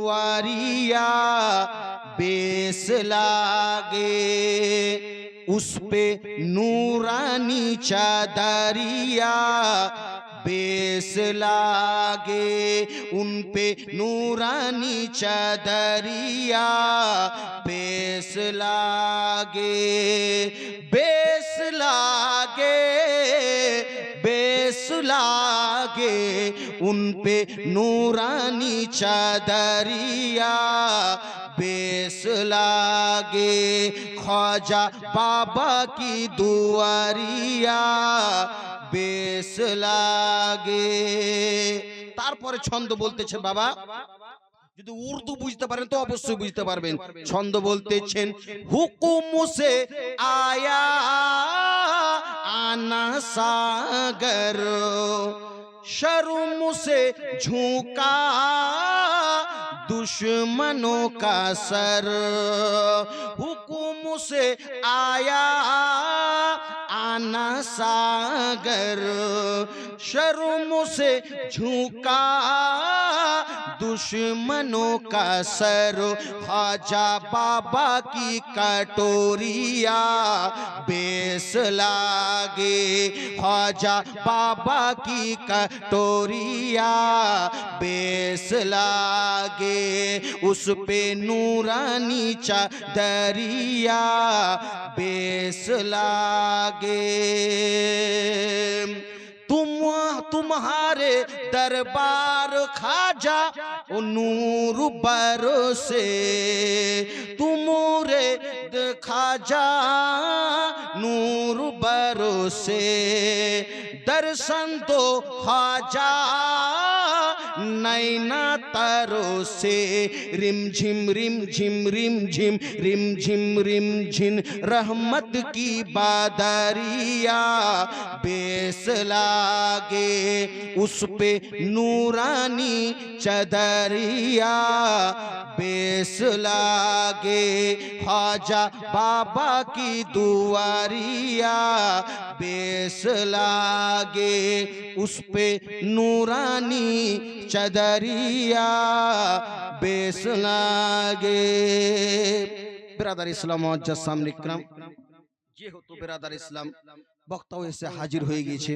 दुआरिया बेस लागे, उस पे नूरानी चादरिया बेस लागे, उन पे नूरानी चादरिया बेस लागे, बेस लागे, बेस लागे, उन पे नूरानी चादरिया बेस लागे। ख्वाजा बाबा की दुआरिया बेस लागे। तारपरे छंद बोलतेছে बाबा, যদি উর্দু বুঝতে পারেন তো অবশ্যই বুঝতে পারবেন। ছন্দ বলতেছেন, হুকুম से आया आना सागर, शर्म से झुका दुश्मनों का सर, हुकुम से आया आना सागर, शर्म से झुका दुश्मनों का सर, ख्वाजा बाबा की कटोरिया बेस लागे, ख्वाजा बाबा की कटोरिया बेस लागे, उस पे नूरानी चादरिया बेस लागे। तुम्हारे दरबार ख्वाजा ओ नूर बरसे, तुमरे ख्वाजा नूर बरसे, दर्शन दो ख्वाजा नैना तरो से, रिम झिम रिम झिम रिम झिम रिम झिम रिम झिम रहमत की बादरिया बेस लागे, उस पे नूरानी चदरिया बेस लागे, ख्वाजा बाबा की दुआरिया बेस लागे, उस पे नूरानी चदरिया बेस लागे। बिरादर इस्लाम मुअज्जज सामने इकराम, ये हो तो बिरादर इस्लाम, বক্তাও এসে হাজির হয়ে গিয়েছে।